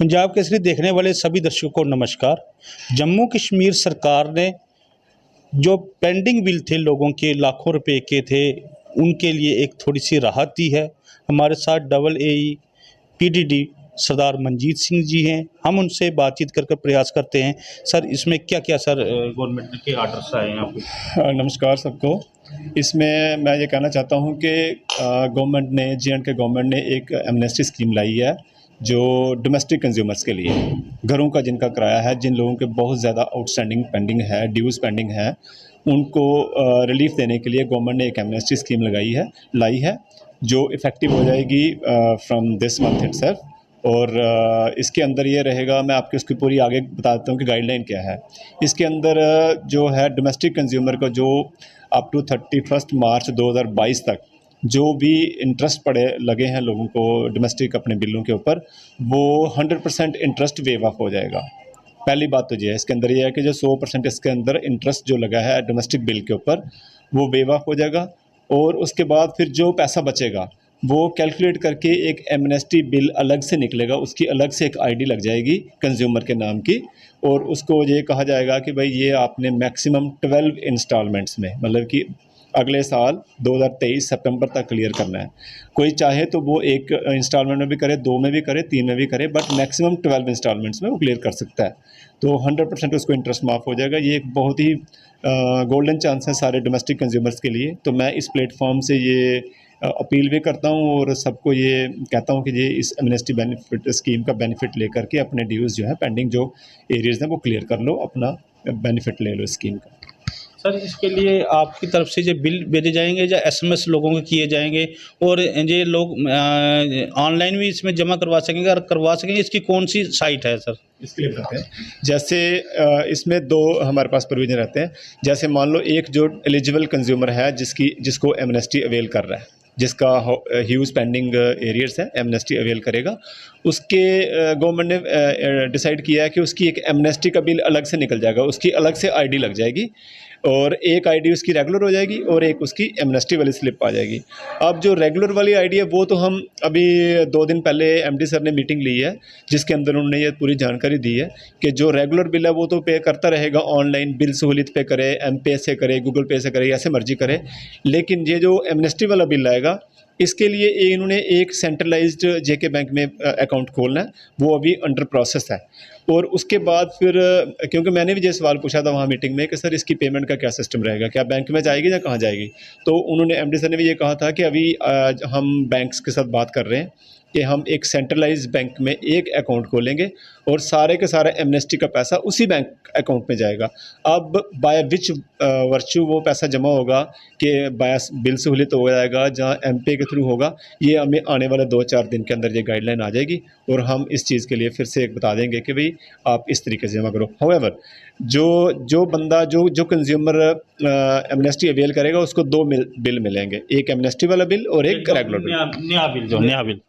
पंजाब केसरी देखने वाले सभी दर्शकों को नमस्कार। जम्मू कश्मीर सरकार ने जो पेंडिंग बिल थे लोगों के लाखों रुपए के थे, उनके लिए एक थोड़ी सी राहत दी है। हमारे साथ डबल एई पीडीडी सरदार मंजीत सिंह जी हैं। हम उनसे बातचीत कर प्रयास करते हैं। सर, इसमें क्या क्या सर गवर्नमेंट के आर्डर्स आए हैं आपको? नमस्कार सबको। इसमें मैं ये कहना चाहता हूँ कि गवर्नमेंट ने जे.एंड.के गवर्नमेंट ने एक एमनेस्टी स्कीम लाई है जो डोमेस्टिक कंज्यूमर्स के लिए, घरों का जिनका किराया है, जिन लोगों के बहुत ज़्यादा आउटस्टैंडिंग पेंडिंग है, ड्यूज़ पेंडिंग है, उनको रिलीफ देने के लिए गवर्नमेंट ने एक एमनेस्टी स्कीम लाई है जो इफ़ेक्टिव हो जाएगी फ्रॉम दिस मंथ इटसेल्फ। और इसके अंदर ये रहेगा, मैं आपको इसकी पूरी आगे बता देता हूँ कि गाइडलाइन क्या है। इसके अंदर जो है डोमेस्टिक कंज्यूमर को जो अप टू 31 मार्च 2022 तक जो भी इंटरेस्ट लगे हैं लोगों को डोमेस्टिक अपने बिलों के ऊपर, वो 100% इंटरेस्ट वेव ऑफ हो जाएगा। पहली बात तो ये है, इसके अंदर ये है कि जो 100% इसके अंदर इंटरेस्ट जो लगा है डोमेस्टिक बिल के ऊपर, वो वेव ऑफ हो जाएगा। और उसके बाद फिर जो पैसा बचेगा वो कैलकुलेट करके एक एमनेस्टी बिल अलग से निकलेगा, उसकी अलग से एक आईडी लग जाएगी कंज्यूमर के नाम की, और उसको ये कहा जाएगा कि भाई ये आपने मैक्सिमम 12 इंस्टॉलमेंट्स में, मतलब कि अगले साल 2023 सितंबर तक क्लियर करना है। कोई चाहे तो वो एक इंस्टॉलमेंट में भी करे, 2 में भी करे, 3 में भी करे, बट मैक्सिमम 12 इंस्टॉलमेंट्स में वो क्लियर कर सकता है। तो 100% उसको इंटरेस्ट माफ़ हो जाएगा। ये एक बहुत ही गोल्डन चांस है सारे डोमेस्टिक कंज्यूमर्स के लिए। तो मैं इस प्लेटफॉर्म से ये अपील भी करता हूँ और सबको ये कहता हूँ कि ये इस एमनेस्टी बेनिफिट स्कीम का बेनिफिट लेकर के अपने ड्यूज़ जो है पेंडिंग जो एरियाज़ हैं वो क्लियर कर लो, अपना बेनिफिट ले लो इस स्कीम का। सर, इसके लिए आपकी तरफ से जो बिल भेजे जाएंगे या एसएमएस लोगों को किए जाएंगे, और ये लोग ऑनलाइन भी इसमें जमा करवा सकेंगे? और करवा सकेंगे, इसकी कौन सी साइट है सर? इसके लिए बताते हैं। जैसे इसमें 2 हमारे पास प्रोविजन रहते हैं। जैसे मान लो एक जो एलिजिबल कंज्यूमर है जिसको एमनेस्टी अवेल कर रहा है, जिसका ह्यूज पेंडिंग एरियर्स है, एमनेस्टी अवेल करेगा, उसके गवर्नमेंट ने डिसाइड किया है कि उसकी एक एमनेस्टी का बिल अलग से निकल जाएगा, उसकी अलग से आईडी लग जाएगी, और एक आईडी उसकी रेगुलर हो जाएगी और एक उसकी एमनेस्टी वाली स्लिप आ जाएगी। अब जो रेगुलर वाली आईडी है वो तो हम अभी 2 दिन पहले एमडी सर ने मीटिंग ली है, जिसके अंदर उन्होंने ये पूरी जानकारी दी है कि जो रेगुलर बिल है वो तो पे करता रहेगा, ऑनलाइन बिल सहूलियत पे करे, एम-पे से करे, गूगल पे से करे, ऐसे मर्जी करे। लेकिन ये जो एमनेस्टी वाला बिल आएगा, इसके लिए इन्होंने एक सेंट्रलाइज्ड जेके बैंक में अकाउंट खोलना है, वो अभी अंडर प्रोसेस है। और उसके बाद फिर क्योंकि मैंने भी ये सवाल पूछा था वहाँ मीटिंग में कि सर इसकी पेमेंट का क्या सिस्टम रहेगा, क्या बैंक में जाएगी या कहाँ जाएगी, तो उन्होंने एमडी सर ने भी ये कहा था कि अभी हम बैंक्स के साथ बात कर रहे हैं कि हम एक सेंट्रलाइज्ड बैंक में एक अकाउंट खोलेंगे और सारे के सारा एमनेस्टी का पैसा उसी बैंक अकाउंट में जाएगा। अब बाय विच वर्च्यू वो पैसा जमा होगा, कि बाय बिल सहूलियत हो जाएगा जहाँ एम-पे के थ्रू होगा, ये हमें आने वाले 2-4 दिन के अंदर ये गाइडलाइन आ जाएगी और हम इस चीज़ के लिए फिर से एक बता देंगे कि भाई आप इस तरीके से जमा करो। हाउएवर जो बंदा जो कंज्यूमर एमनेस्टी अवेल करेगा उसको 2 बिल मिलेंगे, एक एमनेस्टी वाला बिल और एक रेगुलर बिल, नया बिल।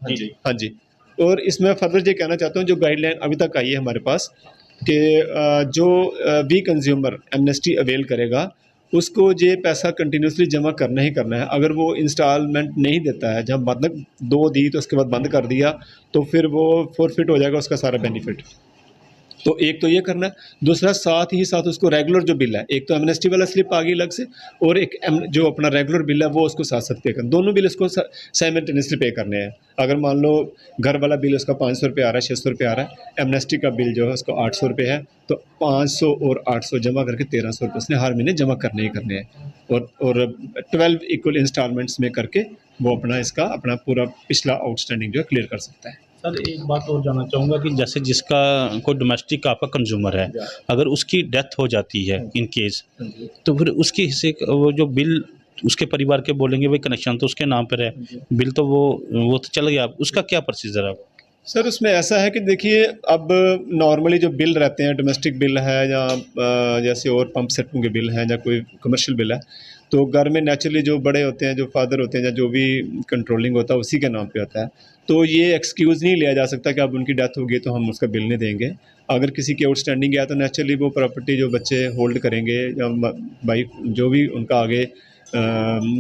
हाँ जी। और इसमें फर्दर ये कहना चाहता हूँ, जो गाइडलाइन अभी तक आई है हमारे पास कि जो भी कंज्यूमर एमनेस्टी अवेल करेगा उसको ये पैसा कंटिन्यूसली जमा करना ही करना है। अगर वो इंस्टॉलमेंट नहीं देता है, जब मतलब 2 दी तो उसके बाद बंद कर दिया, तो फिर वो फॉरफिट हो जाएगा उसका सारा बेनिफिट। तो एक तो ये करना है, दूसरा साथ ही साथ उसको रेगुलर जो बिल है, एक तो एमनेस्टी वाला स्लिप आ गई अलग से, और एक जो अपना रेगुलर बिल है वो उसको साथ साथ पे करना, दोनों बिल इसको साइमल्टेनियसली पे करने हैं। अगर मान लो घर वाला बिल उसका 500 रुपये आ रहा है, 600 रुपये आ रहा है, एमनेस्टी का बिल जो है उसको 800 रुपये है, तो 500 और 800 जमा करके 1300 रुपये उसने हर महीने जमा करने ही करने हैं, और 12 इक्वल इंस्टॉलमेंट्स में करके वो अपना पूरा पिछला आउटस्टैंडिंग जो है क्लियर कर सकता है। सर, एक बात और जानना चाहूँगा कि जैसे जिसका कोई डोमेस्टिक आपका कंज्यूमर है, अगर उसकी डेथ हो जाती है इन केस, तो फिर उसके हिस्से वो जो बिल उसके परिवार के बोलेंगे भाई कनेक्शन तो उसके नाम पर है, बिल तो वो तो चल गया, उसका क्या प्रोसीजर है? सर उसमें ऐसा है कि देखिए, अब नॉर्मली जो बिल रहते हैं, डोमेस्टिक बिल है या जैसे और पंप सेटों के बिल हैं या कोई कमर्शियल बिल है, तो घर में नेचुरली जो बड़े होते हैं, जो फादर होते हैं या जो भी कंट्रोलिंग होता है उसी के नाम पे होता है। तो ये एक्सक्यूज़ नहीं लिया जा सकता कि अब उनकी डेथ होगी तो हम उसका बिल नहीं देंगे। अगर किसी की आउटस्टैंडिंग है तो नेचुरली वो प्रॉपर्टी जो बच्चे होल्ड करेंगे या भाई जो भी उनका आगे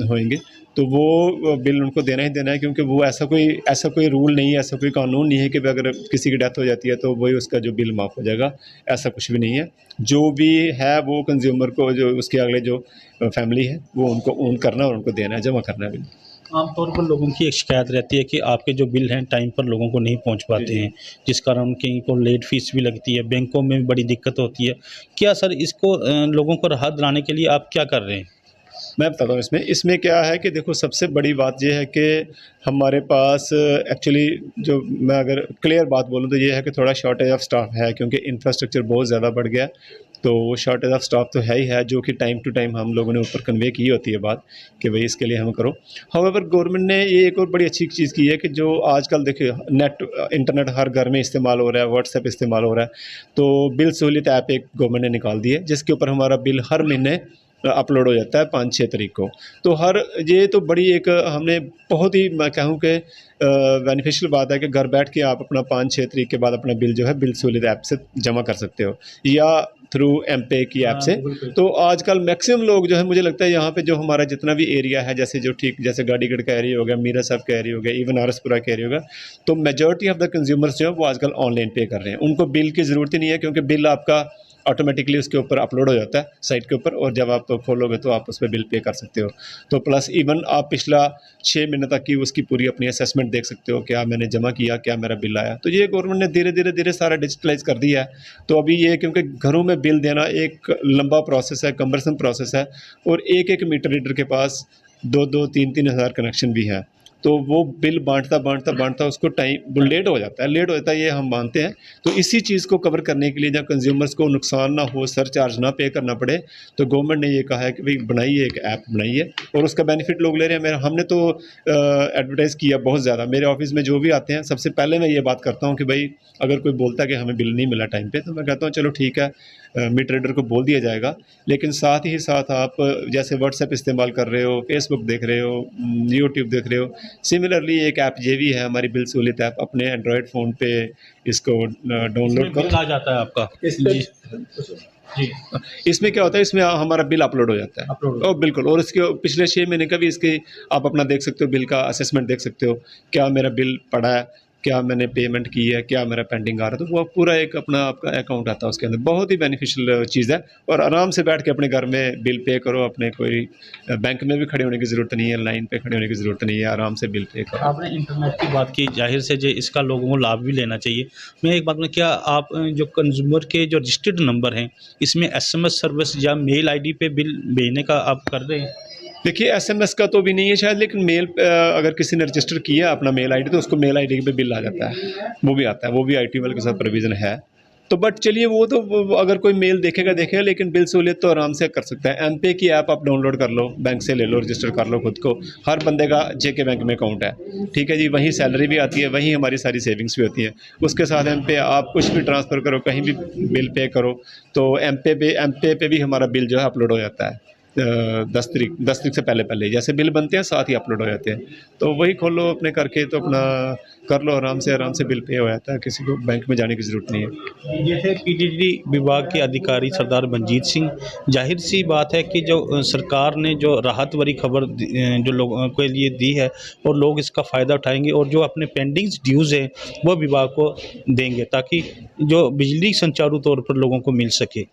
होंगे, तो वो बिल उनको देना ही देना है, क्योंकि वो ऐसा कोई रूल नहीं है, ऐसा कोई कानून नहीं है कि अगर किसी की डेथ हो जाती है तो वही उसका जो बिल माफ़ हो जाएगा। ऐसा कुछ भी नहीं है। जो भी है वो कंज्यूमर को, जो उसके अगले जो फैमिली है वो उनको ओन करना और उनको देना है, जमा करना है बिल। आमतौर पर लोगों की एक शिकायत रहती है कि आपके जो बिल हैं टाइम पर लोगों को नहीं पहुंच पाते हैं, जिस कारण कहीं को लेट फीस भी लगती है, बैंकों में भी बड़ी दिक्कत होती है। क्या सर इसको लोगों को राहत दिलाने के लिए आप क्या कर रहे हैं? मैं बताता हूँ इसमें क्या है कि देखो, सबसे बड़ी बात ये है कि हमारे पास एक्चुअली, जो मैं अगर क्लियर बात बोलूँ तो ये है कि थोड़ा शॉर्टेज ऑफ स्टाफ है, क्योंकि इंफ्रास्ट्रक्चर बहुत ज़्यादा बढ़ गया। तो वो शॉर्टेज ऑफ स्टाफ तो है ही है, जो कि टाइम टू टाइम हम लोगों ने ऊपर कन्वे की होती है बात कि भाई इसके लिए हम करो। हाउएवर गवर्नमेंट ने ये एक और बड़ी अच्छी चीज़ की है कि जो आजकल देखिए इंटरनेट हर घर में इस्तेमाल हो रहा है, व्हाट्सएप इस्तेमाल हो रहा है, तो बिल सहूलियत ऐप एक गवर्नमेंट ने निकाल दी है, जिसके ऊपर हमारा बिल हर महीने अपलोड हो जाता है 5-6 तारीख को। तो ये तो बड़ी एक हमने बहुत ही, मैं कहूँ कि बेनिफिशियल बात है कि घर बैठ के आप अपना 5-6 तारीख के बाद अपना बिल जो है बिल सहूलियत ऐप से जमा कर सकते हो, या थ्रू एम-पे की ऐप से। तो आजकल मैक्सिमम लोग जो है, मुझे लगता है यहाँ पे जो हमारा जितना भी एरिया है, जैसे गाड़ीगढ़ का एरिया हो गया, मीरा साहब का एरिया हो गया, इवन आरसपुरा का एरिया हो गया, तो मेजॉरिटी ऑफ द कंज्यूमर्स जो है वो आजकल ऑनलाइन पे कर रहे हैं। उनको बिल की ज़रूरत ही नहीं है, क्योंकि बिल आपका ऑटोमेटिकली उसके ऊपर अपलोड हो जाता है साइट के ऊपर, और जब आप खोलोगे तो आप उस पर बिल पे कर सकते हो। तो प्लस इवन आप पिछला 6 महीने तक की उसकी पूरी अपनी असेसमेंट देख सकते हो, क्या मैंने जमा किया, क्या मेरा बिल आया। तो ये गवर्नमेंट ने धीरे सारा डिजिटलाइज कर दिया है। तो अभी ये, क्योंकि घरों में बिल देना एक लंबा प्रोसेस है, कम्बरसम प्रोसेस है, और एक मीटर रीडर के पास 2-2, 3-3 हज़ार कनेक्शन भी हैं। तो वो बिल बांटता उसको टाइम लेट हो जाता है, ये हम मानते हैं। तो इसी चीज़ को कवर करने के लिए, जब कंज्यूमर्स को नुकसान ना हो, सरचार्ज ना पे करना पड़े, तो गवर्नमेंट ने ये कहा है कि भाई बनाइए, एक ऐप बनाइए, और उसका बेनिफिट लोग ले रहे हैं। हमने तो एडवर्टाइज़ किया बहुत ज़्यादा। मेरे ऑफिस में जो भी आते हैं, सबसे पहले मैं ये बात करता हूँ कि भाई अगर कोई बोलता है कि हमें बिल नहीं मिला टाइम पे, तो मैं कहता हूँ चलो ठीक है, मीटर रीडर को बोल दिया जाएगा, लेकिन साथ ही साथ आप जैसे व्हाट्सएप इस्तेमाल कर रहे हो, फेसबुक देख रहे हो, यूट्यूब देख रहे हो, सिमिलरली एक ऐप ये भी है हमारी बिल सहूलियत ऐप, अपने एंड्रॉयड फ़ोन पे इसको डाउनलोड करो। आ जाता है आपका जी। इसमें क्या होता है, इसमें हमारा बिल अपलोड हो जाता है, और बिल्कुल, और इसके पिछले 6 महीने का भी इसके आप अपना देख सकते हो, बिल का असेसमेंट देख सकते हो, क्या मेरा बिल पड़ा है, क्या मैंने पेमेंट की है, क्या मेरा पेंडिंग आ रहा है। तो वो पूरा एक अपना आपका अकाउंट आता है उसके अंदर। बहुत ही बेनिफिशियल चीज़ है, और आराम से बैठ के अपने घर में बिल पे करो। अपने कोई बैंक में भी खड़े होने की ज़रूरत नहीं है, लाइन पे खड़े होने की ज़रूरत नहीं है, आराम से बिल पे करो। आपने इंटरनेट की बात की, जाहिर से जो इसका लोगों को लाभ भी लेना चाहिए। मैं एक बात में, क्या आप जो कंज्यूमर के जो रजिस्टर्ड नंबर हैं, इसमें एसएमएस सर्विस या मेल आईडी पे बिल भेजने का आप कर रहे हैं? देखिए, एसएमएस का तो भी नहीं है शायद, लेकिन मेल अगर किसी ने रजिस्टर किया अपना मेल आईडी, तो उसको मेल आईडी पे बिल आ जाता है, वो भी आता है, वो भी आईटी वाले के साथ प्रोविज़न है। तो बट चलिए, वो अगर कोई मेल देखेगा, लेकिन बिल सहूलियत तो आराम से कर सकता है। एम-पे की ऐप आप डाउनलोड कर लो, बैंक से ले लो, रजिस्टर कर लो खुद को। हर बंदे का जेके बैंक में अकाउंट है, ठीक है जी, वहीं सैलरी भी आती है, वहीं हमारी सारी सेविंग्स भी होती हैं। उसके साथ एम-पे आप कुछ भी ट्रांसफ़र करो, कहीं भी बिल पे करो, तो एम-पे पे भी हमारा बिल जो है अपलोड हो जाता है 10 तारीख से पहले जैसे बिल बनते हैं साथ ही अपलोड हो जाते हैं। तो वही खोलो अपने करके, तो अपना कर लो, आराम से बिल पे हो जाता है, किसी को बैंक में जाने की ज़रूरत नहीं है। ये थे पीडीडी विभाग के अधिकारी सरदार मंजीत सिंह। जाहिर सी बात है कि जो सरकार ने जो राहत भरी खबर जो लोगों के लिए दी है, और लोग इसका फ़ायदा उठाएंगे, और जो अपने पेंडिंग्स ड्यूज़ हैं वो विभाग को देंगे, ताकि जो बिजली सुचारू तौर पर लोगों को मिल सके।